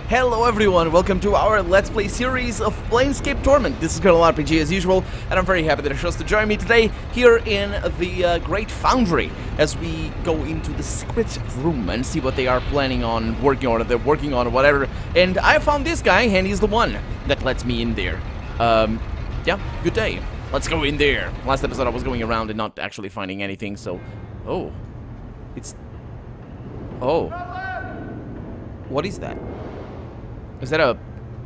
Hello everyone, welcome to our Let's Play series of Planescape Torment. This is Colonel RPG as usual, and I'm very happy that you chose to join me today here in the Great Foundry as we go into the secret room and see what they are planning on, working on, they're working on, or whatever. And I found this guy, and he's the one that lets me in there. Yeah, good day. Let's go in there. Last episode I was going around and not actually finding anything, so... Oh. It's... Oh. What is that? Is that a...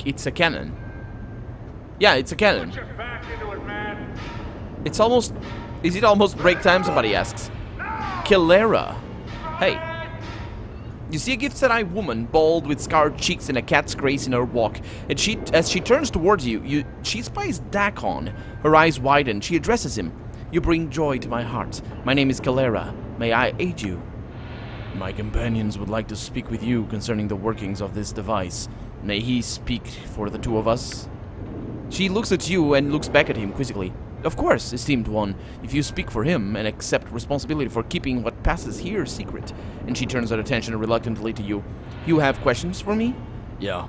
It's a cannon. Yeah, it's a cannon. Put your back into it, man. It's almost... Is it almost break time? Somebody asks. Calera. Hey. You see a gift-set-eye woman, bald with scarred cheeks and a cat's grace in her walk. And as she turns towards you, she spies Dakon. Her eyes widen. She addresses him. You bring joy to my heart. My name is Calera. May I aid you? My companions would like to speak with you concerning the workings of this device. May he speak for the two of us? She looks at you and looks back at him quizzically. Of course, esteemed one, if you speak for him and accept responsibility for keeping what passes here secret. And she turns her attention reluctantly to you. You have questions for me? Yeah.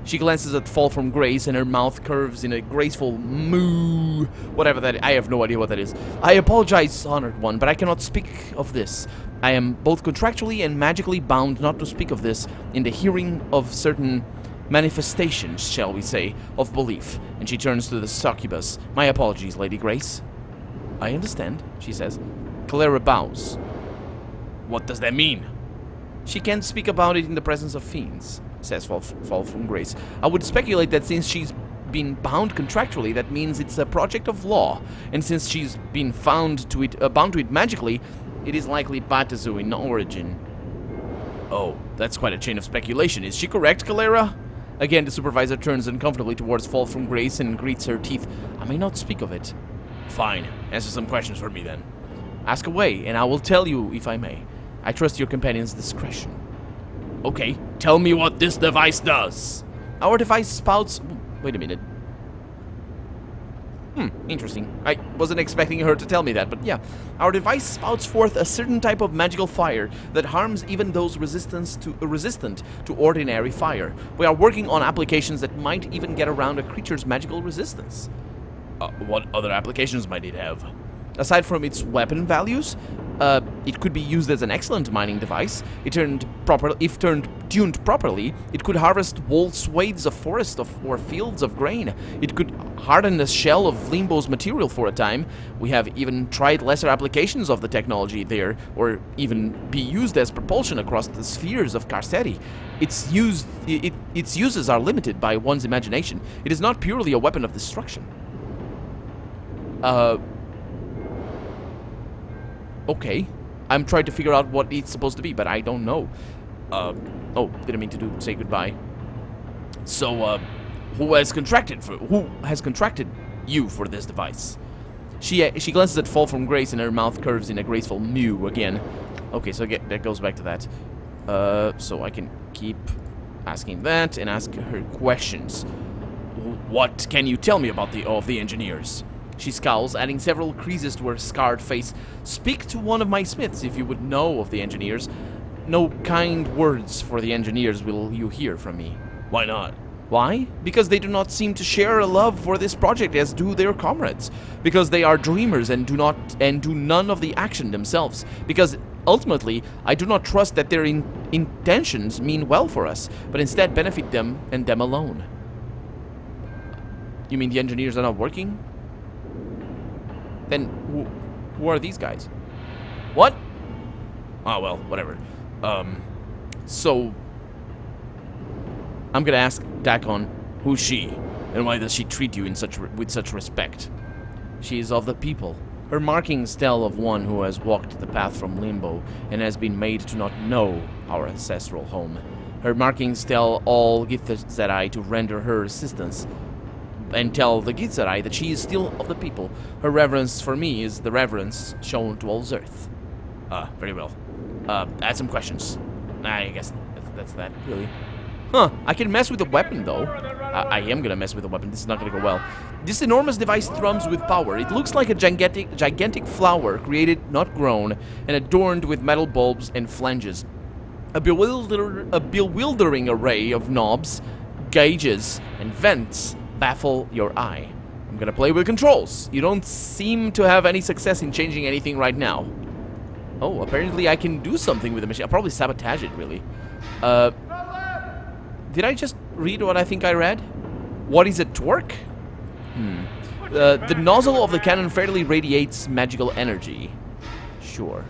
She glances at Fall from Grace and her mouth curves in a graceful moo. Whatever that, I have no idea what that is. I apologize, honored one, but I cannot speak of this. I am both contractually and magically bound not to speak of this in the hearing of certain manifestations, shall we say, of belief. And she turns to the succubus. My apologies, Lady Grace. I understand, she says. Calera bows. What does that mean? She can't speak about it in the presence of fiends, says Fall from Grace. I would speculate that since she's been bound contractually, that means it's a project of law. And since she's been bound to it magically, it is likely Batazu in origin. Oh, that's quite a chain of speculation. Is she correct, Calera? Again, the supervisor turns uncomfortably towards Fall from Grace and greets her teeth. I may not speak of it. Fine. Answer some questions for me, then. Ask away, and I will tell you if I may. I trust your companion's discretion. Okay, tell me what this device does. Our device spouts... Wait a minute. Interesting. I wasn't expecting her to tell me that, but yeah. Our device spouts forth a certain type of magical fire that harms even those resistant to ordinary fire. We are working on applications that might even get around a creature's magical resistance. What other applications might it have? Aside from its weapon values, it could be used as an excellent mining device. If tuned properly, it could harvest whole swathes of forest or fields of grain. It could harden the shell of Limbo's material for a time. We have even tried lesser applications of the technology there, or even be used as propulsion across the spheres of Carcetti. Its uses are limited by one's imagination. It is not purely a weapon of destruction. Okay. I'm trying to figure out what it's supposed to be, but I don't know. Oh, didn't mean to say goodbye. So, who has contracted you for this device? She glances at Fall from Grace and her mouth curves in a graceful mew again. Okay, so that goes back to that. So I can keep asking that and ask her questions. What can you tell me about the engineers? She scowls, adding several creases to her scarred face. Speak to one of my smiths if you would know of the engineers. No kind words for the engineers will you hear from me. Why not? Why? Because they do not seem to share a love for this project as do their comrades. Because they are dreamers and do none of the action themselves. Because ultimately, I do not trust that their intentions mean well for us, but instead benefit them and them alone. You mean the engineers are not working? Then who are these guys? What? Oh, well, whatever. So I'm gonna ask Dakon, who's she, and why does she treat you with such respect? She is of the people. Her markings tell of one who has walked the path from Limbo and has been made to not know our ancestral home. Her markings tell all Githzerai to render her assistance, and tell the Githzerai that she is still of the people. Her reverence for me is the reverence shown to all Earth. Very well. Add some questions. I guess that's that, really. Huh, I can mess with the weapon, though. I am gonna mess with the weapon. This is not gonna go well. This enormous device thrums with power. It looks like a gigantic flower, created, not grown, and adorned with metal bulbs and flanges. A bewildering array of knobs, gauges, and vents baffle your eye. I'm gonna play with controls. You don't seem to have any success in changing anything right now. Oh, apparently I can do something with the machine. I'll probably sabotage it, really. Did I just read what I think I read? What is a torque? The nozzle of the cannon fairly radiates magical energy. Sure.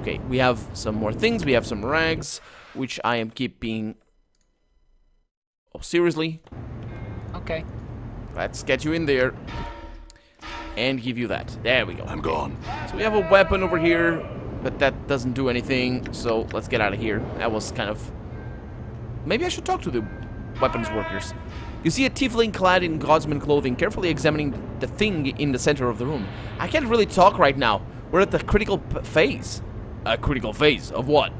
Okay, we have some more things. We have some rags, which I am keeping... Oh, seriously? Okay. Let's get you in there. And give you that. There we go. I'm gone. So we have a weapon over here, but that doesn't do anything. So let's get out of here. That was kind of... Maybe I should talk to the weapons workers. You see a tiefling clad in godsman clothing, carefully examining the thing in the center of the room. I can't really talk right now. We're at the critical phase. A critical phase of what?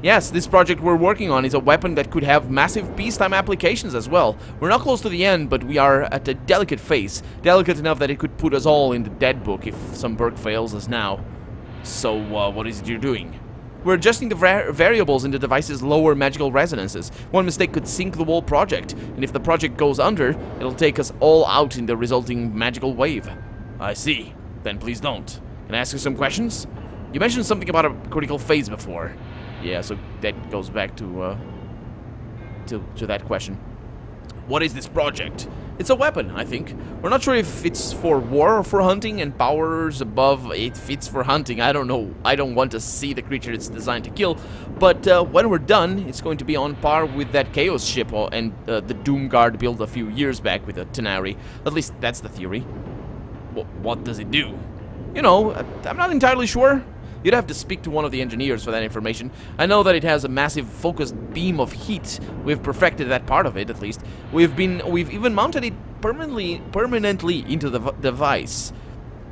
Yes, this project we're working on is a weapon that could have massive peacetime applications as well. We're not close to the end, but we are at a delicate phase. Delicate enough that it could put us all in the dead book if some work fails us now. So, what is it you're doing? We're adjusting the variables in the device's lower magical resonances. One mistake could sink the whole project, and if the project goes under, it'll take us all out in the resulting magical wave. I see. Then please don't. Can I ask you some questions? You mentioned something about a critical phase before. Yeah, so that goes back to that question. What is this project? It's a weapon, I think. We're not sure if it's for war or for hunting, and powers above it fits for hunting. I don't know. I don't want to see the creature it's designed to kill. But when we're done, it's going to be on par with that Chaos ship and the Doomguard built a few years back with a Tenari. At least that's the theory. What does it do? You know, I'm not entirely sure. You'd have to speak to one of the engineers for that information. I know that it has a massive focused beam of heat. We've perfected that part of it, at least. We've even mounted it permanently into the device.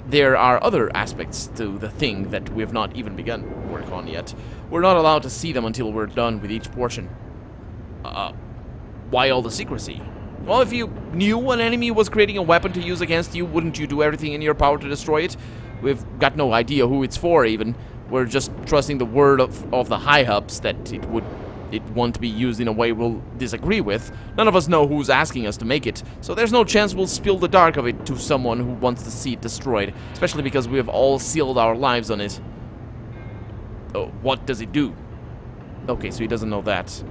There are other aspects to the thing that we have not even begun work on yet. We're not allowed to see them until we're done with each portion. Why all the secrecy? Well, if you knew an enemy was creating a weapon to use against you, wouldn't you do everything in your power to destroy it? We've got no idea who it's for, even. We're just trusting the word of the high-ups that it won't be used in a way we'll disagree with. None of us know who's asking us to make it, so there's no chance we'll spill the dark of it to someone who wants to see it destroyed, especially because we have all sealed our lives on it. Oh, what does it do? Okay, so he doesn't know that.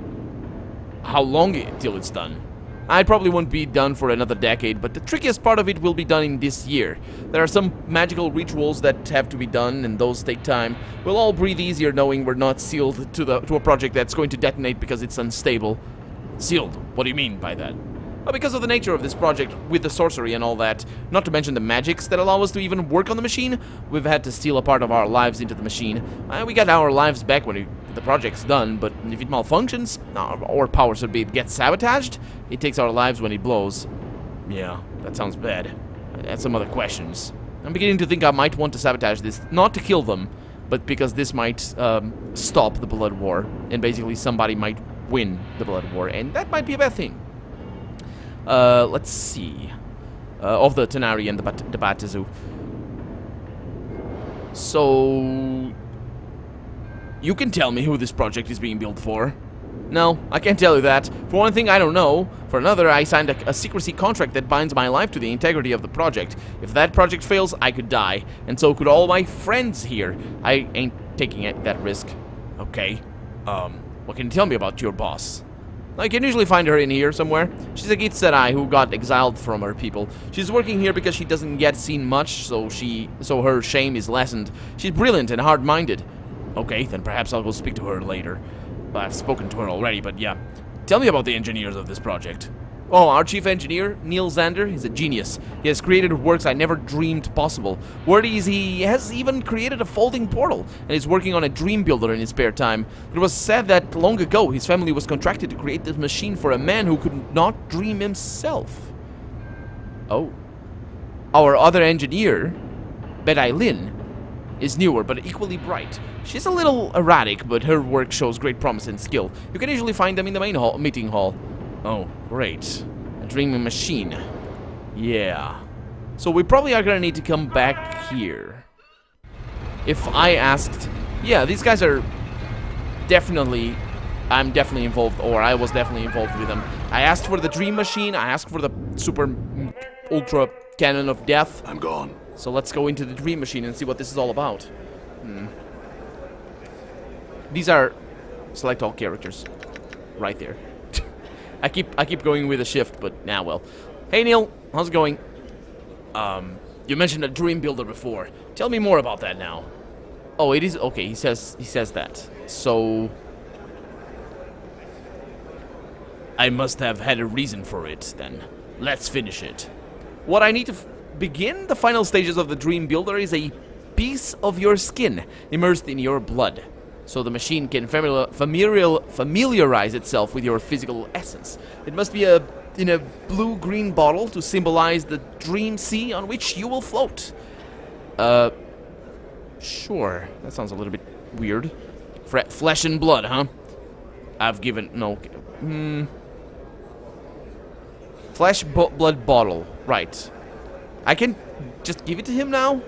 How long till it's done? I probably won't be done for another decade, but the trickiest part of it will be done in this year. There are some magical rituals that have to be done, and those take time. We'll all breathe easier knowing we're not sealed to a project that's going to detonate because it's unstable. Sealed? What do you mean by that? Well, because of the nature of this project, with the sorcery and all that, not to mention the magics that allow us to even work on the machine, we've had to steal a part of our lives into the machine. We got our lives back when the project's done, but if it malfunctions, or powers would be gets sabotaged, it takes our lives when it blows. Yeah, that sounds bad. I had some other questions. I'm beginning to think I might want to sabotage this, not to kill them, but because this might stop the blood war, and basically somebody might win the blood war, and that might be a bad thing. Let's see. Of the Tenari and the Batazu. So... You can tell me who this project is being built for. No, I can't tell you that. For one thing, I don't know. For another, I signed a secrecy contract that binds my life to the integrity of the project. If that project fails, I could die. And so could all my friends here. I ain't taking that risk. Okay. What can you tell me about your boss? I can usually find her in here somewhere. She's a Gitserai who got exiled from her people. She's working here because she doesn't get seen much, so her shame is lessened. She's brilliant and hard-minded. Okay, then perhaps I'll go speak to her later. I've spoken to her already, but yeah. Tell me about the engineers of this project. Oh, our chief engineer, Neil Zander, is a genius. He has created works I never dreamed possible. Word is he has even created a folding portal, and is working on a dream builder in his spare time. It was said that long ago his family was contracted to create this machine for a man who could not dream himself. Oh. Our other engineer, Bedai Lin, is newer but equally bright. She's a little erratic, but her work shows great promise and skill. You can usually find them in the main meeting hall. Oh, great. A dreaming machine. Yeah. So we probably are gonna need to come back here. If I asked... Yeah, these guys are definitely I'm definitely involved, or I was definitely involved with them. I asked for the dream machine, I asked for the super ultra cannon of death. I'm gone. So let's go into the dream machine and see what this is all about. These are select all characters. Right there. I keep going with a shift, but now well. Hey Neil, how's it going? You mentioned a dream builder before. Tell me more about that now. Oh, it is okay. He says that. So I must have had a reason for it then. Let's finish it. What I need to begin the final stages of the dream builder is a piece of your skin immersed in your blood, so the machine can familiarize itself with your physical essence. It must be in a blue-green bottle to symbolize the dream sea on which you will float. Sure. That sounds a little bit weird. Flesh and blood, huh? I've given... No. Flesh blood bottle. Right. I can just give it to him now?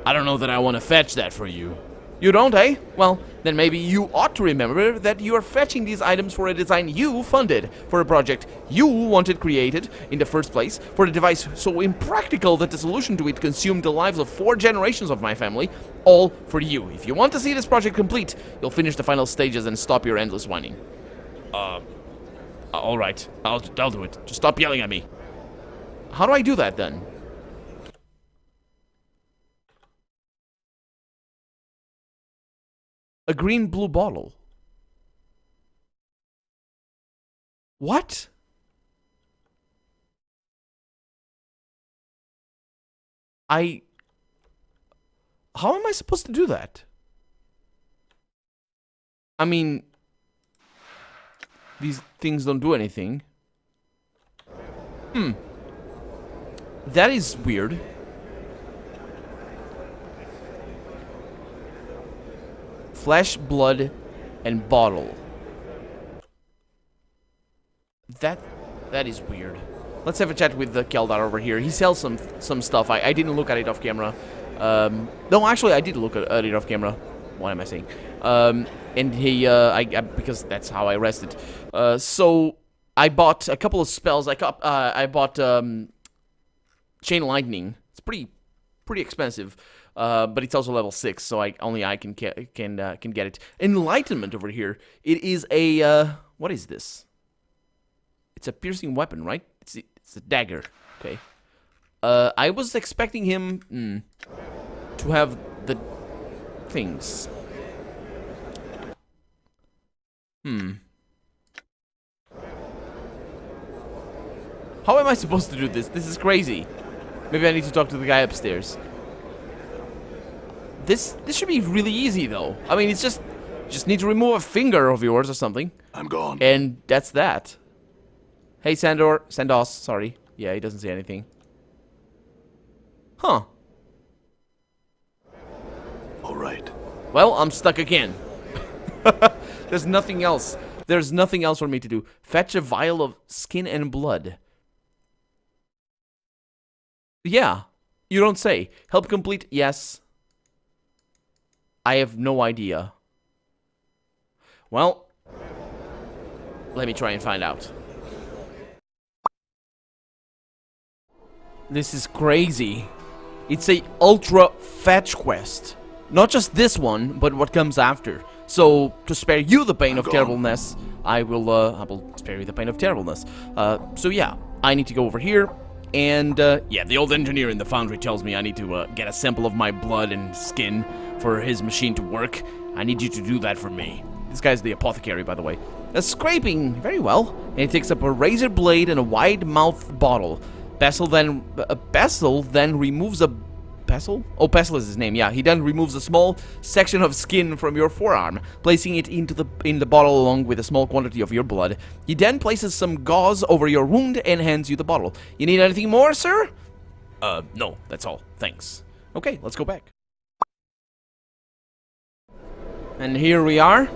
I don't know that I want to fetch that for you. You don't, eh? Well, then maybe you ought to remember that you are fetching these items for a design you funded, for a project you wanted created in the first place, for a device so impractical that the solution to it consumed the lives of 4 generations of my family, all for you. If you want to see this project complete, you'll finish the final stages and stop your endless whining. Alright, I'll do it. Just stop yelling at me. How do I do that, then? A green-blue bottle. What? How am I supposed to do that? I mean, these things don't do anything. That is weird. Flesh, blood, and bottle. That is weird. Let's have a chat with the Keldar over here. He sells some stuff. I didn't look at it off camera. No, actually, I did look at it off camera. What am I saying? And he, because that's how I rested. So I bought a couple of spells. I bought Chain Lightning. It's pretty expensive. But it's also level 6, so only I can get it. Enlightenment over here. It is a what is this? It's a piercing weapon, right? It's a dagger. Okay. I was expecting him to have the things. How am I supposed to do this? This is crazy. Maybe I need to talk to the guy upstairs. This should be really easy, though. I mean, it's just need to remove a finger of yours or something. I'm gone. And that's that. Hey, Sandos, sorry. Yeah, he doesn't say anything. Huh. All right. Well, I'm stuck again. There's nothing else. There's nothing else for me to do. Fetch a vial of skin and blood. Yeah, you don't say. Help complete, yes. I have no idea. Well, let me try and find out. This is crazy. It's a ultra fetch quest. Not just this one, but what comes after. So, to spare you the pain of terribleness, I will spare you the pain of terribleness. So yeah, I need to go over here. And, yeah, the old engineer in the foundry tells me I need to get a sample of my blood and skin for his machine to work. I need you to do that for me. This guy's the apothecary, by the way. A scraping, very well. And he takes up a razor blade and a wide-mouthed bottle. Bessel then removes a... Bessel? Oh, Bessel is his name, yeah. He then removes a small section of skin from your forearm, placing it in the bottle along with a small quantity of your blood. He then places some gauze over your wound and hands you the bottle. You need anything more, sir? No, that's all. Thanks. Okay, let's go back. And here we are.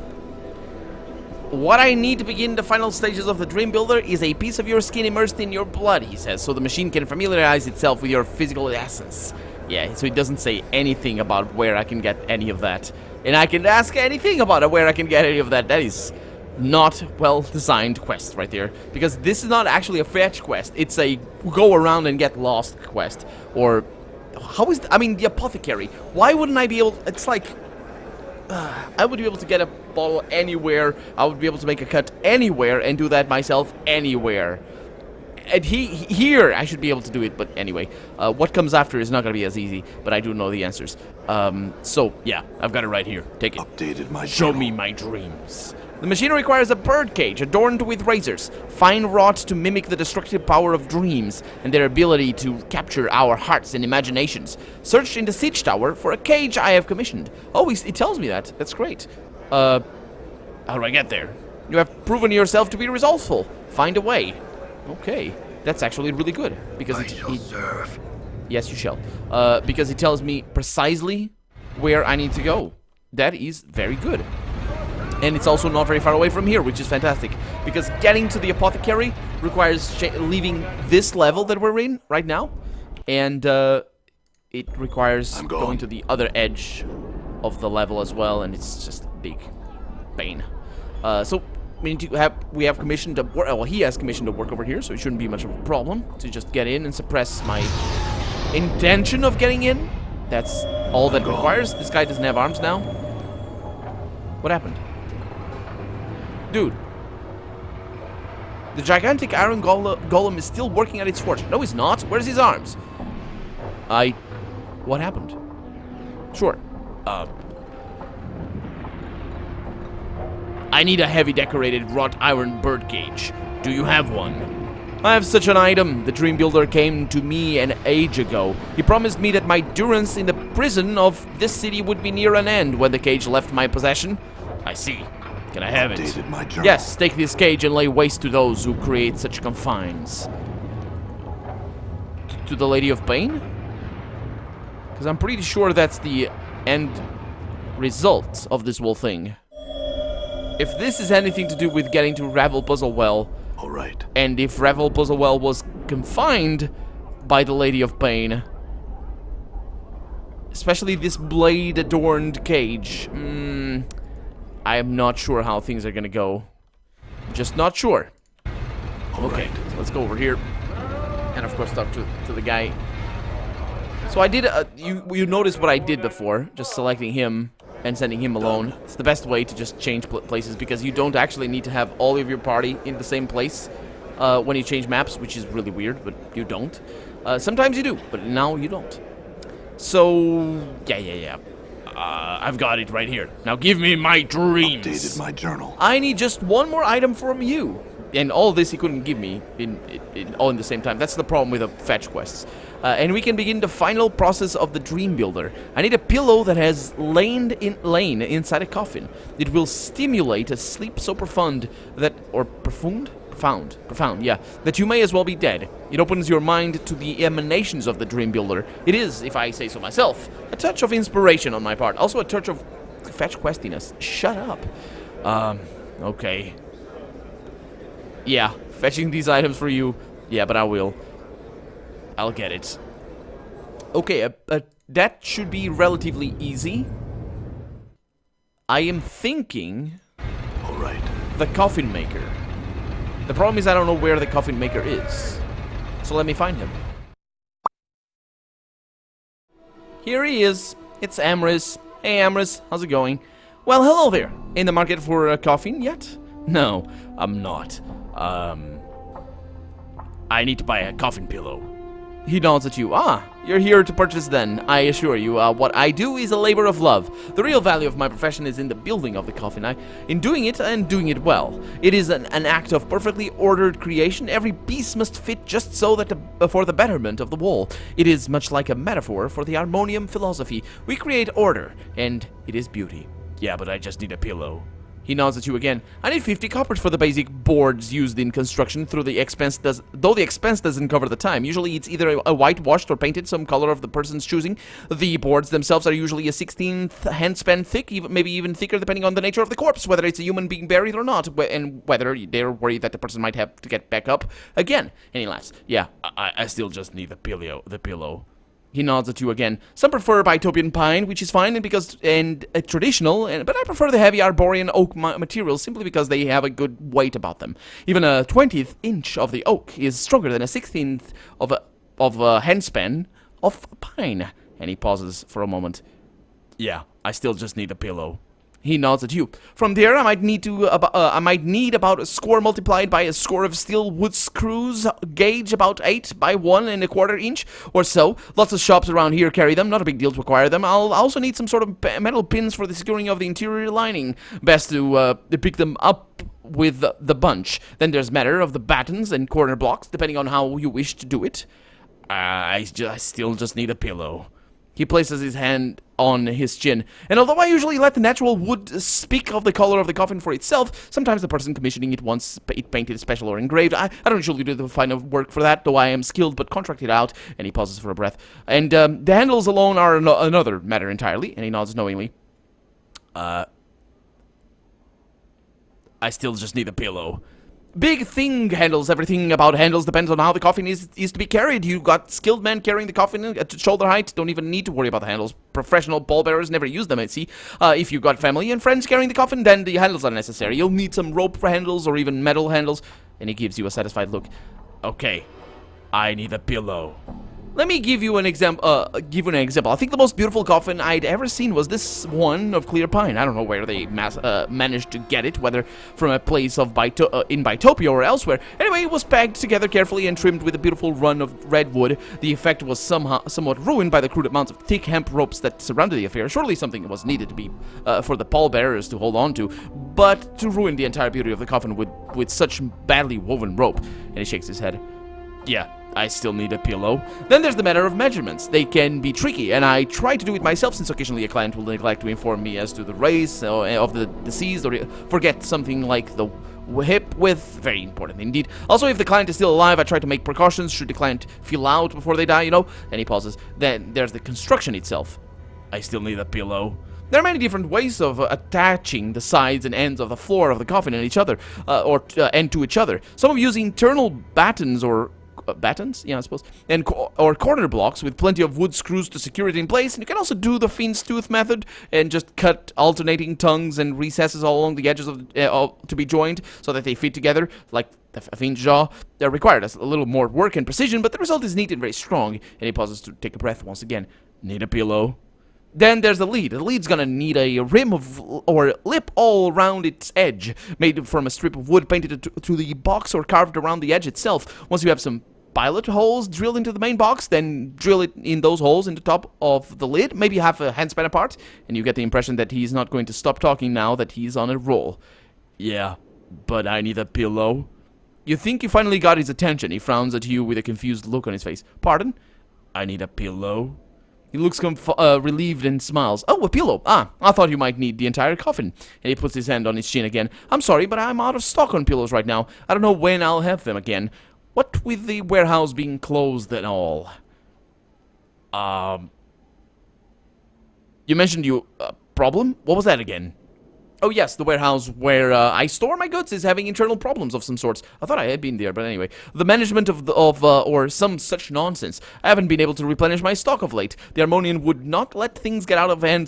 What I need to begin the final stages of the Dream Builder is a piece of your skin immersed in your blood, he says, so the machine can familiarize itself with your physical essence. Yeah, so it doesn't say anything about where I can get any of that. And I can ask anything about where I can get any of that. That is not well-designed quest right there. Because this is not actually a fetch quest. It's a go around and get lost quest. Or, how is... I mean, the apothecary. Why wouldn't I be able... It's like... I would be able to get a bottle anywhere. I would be able to make a cut anywhere and do that myself anywhere. And here I should be able to do it, but anyway. What comes after is not going to be as easy, but I do know the answers. So, yeah, I've got it right here. Take it. Updated my Show journal. me my dreams. The machine requires a bird cage adorned with razors, fine wrought to mimic the destructive power of dreams and their ability to capture our hearts and imaginations. Search in the siege tower for a cage I have commissioned. Oh, it tells me that. That's great. How do I get there? You have proven yourself to be resourceful. Find a way. Okay, that's actually really good because I shall serve. Yes, you shall. Because it tells me precisely where I need to go. That is very good. And it's also not very far away from here, which is fantastic. Because getting to the apothecary requires leaving this level that we're in right now. And it requires going to the other edge of the level as well. And it's just a big pain. So we have commissioned a work. Well, he has commissioned a work over here, so it shouldn't be much of a problem to just get in and suppress my intention of getting in. That's all that requires. This guy doesn't have arms now. What happened? Dude. The gigantic iron golem is still working at its forge. No, he's not. Where's his arms? What happened? Sure. I need a heavy decorated wrought iron bird cage. Do you have one? I have such an item. The Dream Builder came to me an age ago. He promised me that my durance in the prison of this city would be near an end when the cage left my possession. I see. Can I have it? Yes, take this cage and lay waste to those who create such confines. To the Lady of Pain? Because I'm pretty sure that's the end result of this whole thing. If this is anything to do with getting to Ravel Puzzlewell, all right. And if Ravel Puzzlewell was confined by the Lady of Pain, especially this blade-adorned cage, I am not sure how things are gonna go. Just not sure. Okay, so let's go over here, and of course talk to the guy. So I did. You noticed what I did before, just selecting him and sending him alone. It's the best way to just change places because you don't actually need to have all of your party in the same place when you change maps, which is really weird, but you don't. Sometimes you do, but now you don't. So yeah. I've got it right here. Now give me my dreams. Updated my journal. I need just one more item from you. And all this he couldn't give me all in the same time. That's the problem with the fetch quests. And we can begin the final process of the Dream Builder. I need a pillow that has lain inside a coffin. It will stimulate a sleep so profound that, or profound, yeah, that you may as well be dead. It opens your mind to the emanations of the Dream Builder. It is, if I say so myself, a touch of inspiration on my part. Also a touch of fetch questiness. Shut up. Okay. Yeah, fetching these items for you. Yeah, but I will. I'll get it. Okay, that should be relatively easy. I am thinking... All right. The coffin maker. The problem is I don't know where the coffin maker is. So let me find him. Here he is. It's Amris. Hey Amris, how's it going? Well, hello there. In the market for a coffin yet? No, I'm not. I need to buy a coffin pillow. He nods at you. Ah, you're here to purchase then. I assure you, what I do is a labor of love. The real value of my profession is in the building of the coffin. In doing it and doing it well. It is an act of perfectly ordered creation. Every piece must fit just so that for the betterment of the whole. It is much like a metaphor for the harmonium philosophy. We create order, and it is beauty. Yeah, but I just need a pillow. He nods at you again. I need 50 coppers for the basic boards used in construction, though the expense doesn't cover the time. Usually it's either a whitewashed or painted, some color of the person's choosing. The boards themselves are usually a 16th handspan thick, maybe even thicker depending on the nature of the corpse, whether it's a human being buried or not, and whether they're worried that the person might have to get back up again. And he laughs. Yeah, I still just need the pillow. He nods at you again. Some prefer Bitopian pine, which is fine and traditional, but I prefer the heavy Arborean oak materials simply because they have a good weight about them. Even a 20th inch of the oak is stronger than a 16th of a handspan of pine. And he pauses for a moment. Yeah, I still just need a pillow. He nods at you. From there, I might need about a score multiplied by a score of steel wood screws, gauge about 8 by 1¼ inch or so. Lots of shops around here carry them. Not a big deal to acquire them. I'll also need some sort of metal pins for the securing of the interior lining. Best to pick them up with the bunch. Then there's matter of the battens and corner blocks, depending on how you wish to do it. I still just need a pillow. He places his hand on his chin, and although I usually let the natural wood speak of the color of the coffin for itself, sometimes the person commissioning it wants it painted special or engraved. I don't usually do the fine work for that, though I am skilled but contracted out, and he pauses for a breath. And the handles alone are another matter entirely, and he nods knowingly. I still just need a pillow. Big thing handles. Everything about handles depends on how the coffin is to be carried. You got skilled men carrying the coffin at shoulder height. Don't even need to worry about the handles. Professional pallbearers never use them, I see. If you got family and friends carrying the coffin, then the handles are necessary. You'll need some rope for handles or even metal handles. And he gives you a satisfied look. Okay, I need a pillow. Let me give you an example. I think the most beautiful coffin I'd ever seen was this one of clear pine. I don't know where they managed to get it, whether from a place of in Bitopia or elsewhere. Anyway, it was packed together carefully and trimmed with a beautiful run of redwood. The effect was somewhat ruined by the crude amounts of thick hemp ropes that surrounded the affair. Surely something was needed to be for the pallbearers to hold on to, but to ruin the entire beauty of the coffin with such badly woven rope. And he shakes his head. Yeah, I still need a pillow. Then there's the matter of measurements. They can be tricky, and I try to do it myself since occasionally a client will neglect to inform me as to the race of the deceased or forget something like the hip width. Very important indeed. Also, if the client is still alive, I try to make precautions should the client feel out before they die, you know? And he pauses. Then there's the construction itself. I still need a pillow. There are many different ways of attaching the sides and ends of the floor of the coffin and each other, and to each other. Some use internal battens or battens? Yeah, I suppose. Or corner blocks with plenty of wood screws to secure it in place. And you can also do the fiend's tooth method and just cut alternating tongues and recesses all along the edges of to be joined so that they fit together, like the fiend's jaw. They're required a little more work and precision, but the result is neat and very strong. And he pauses to take a breath once again. Need a pillow? Then there's the lead. The lead's gonna need a rim or lip all around its edge, made from a strip of wood painted to the box or carved around the edge itself. Once you have some pilot holes drilled into the main box, then drill it in those holes in the top of the lid, maybe half a handspan apart, and you get the impression that he's not going to stop talking now that he's on a roll. Yeah, but I need a pillow. You think you finally got his attention. He frowns at you with a confused look on his face. Pardon? I need a pillow. He looks relieved and smiles. Oh, a pillow. Ah, I thought you might need the entire coffin. And he puts his hand on his chin again. I'm sorry, but I'm out of stock on pillows right now. I don't know when I'll have them again. What with the warehouse being closed and all? You mentioned problem? What was that again? Oh yes, the warehouse where I store my goods is having internal problems of some sorts. I thought I had been there, but anyway. The management or some such nonsense. I haven't been able to replenish my stock of late. The Harmonian would not let things get out of hand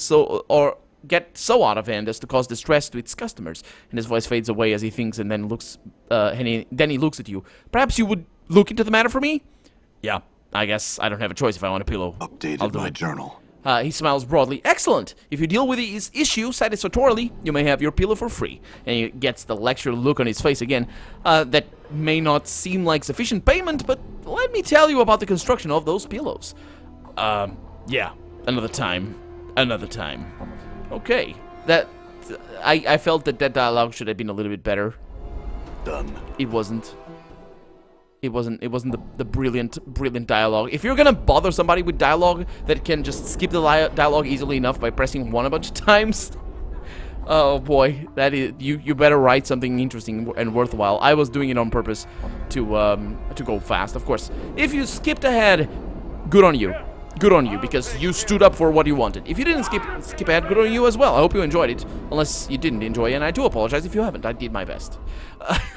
get so out of hand as to cause distress to its customers. And his voice fades away as he thinks and then looks then he looks at you. Perhaps you would look into the matter for me? Yeah, I guess I don't have a choice if I want a pillow. Updated my journal. He smiles broadly. Excellent. If you deal with this issue satisfactorily, you may have your pillow for free. And he gets the lecture look on his face again. That may not seem like sufficient payment, but let me tell you about the construction of those pillows. Yeah, another time. Another time. Okay. I felt that dialogue should have been a little bit better. Done. It wasn't. It wasn't the brilliant dialogue. If you're gonna bother somebody with dialogue that can just skip the dialogue easily enough by pressing 1 a bunch of times, oh boy, that is you better write something interesting and worthwhile. I was doing it on purpose to go fast, of course. If you skipped ahead, good on you. Good on you, because you stood up for what you wanted. If you didn't skip ahead, good on you as well. I hope you enjoyed it, unless you didn't enjoy it, and I do apologize if you haven't. I did my best.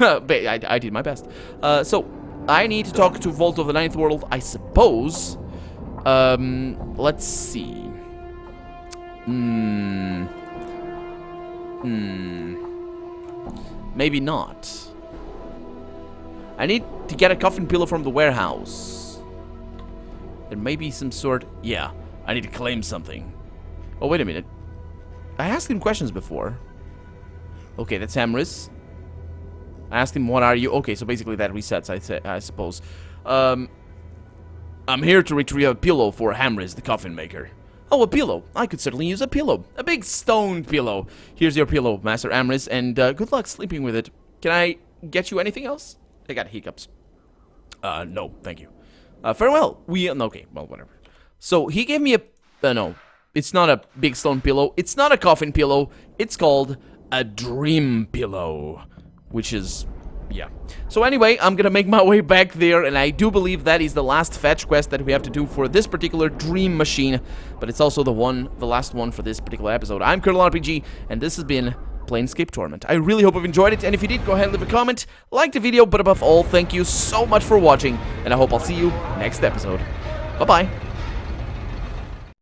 I did my best. So, I need to talk to Vault of the Ninth World, I suppose. Let's see. Maybe not. I need to get a coffin pillow from the warehouse. There may be some sort... Yeah, I need to claim something. Oh, wait a minute. I asked him questions before. Okay, that's Hamris. I asked him, what are you? Okay, so basically that resets, I suppose. I'm here to retrieve a pillow for Hamris, the coffin maker. Oh, a pillow. I could certainly use a pillow. A big stone pillow. Here's your pillow, Master Hamris, and good luck sleeping with it. Can I get you anything else? I got hiccups. No, thank you. Farewell. Okay, well, whatever. So, he gave me a... no, it's not a big stone pillow. It's not a coffin pillow. It's called a dream pillow. Which is... yeah. So anyway, I'm gonna make my way back there, and I do believe that is the last fetch quest that we have to do for this particular dream machine. But it's also the last one for this particular episode. I'm Colonel RPG, and this has been Planescape Torment. I really hope you've enjoyed it, and if you did, go ahead and leave a comment, like the video, but above all, thank you so much for watching, and I hope I'll see you next episode. Bye-bye.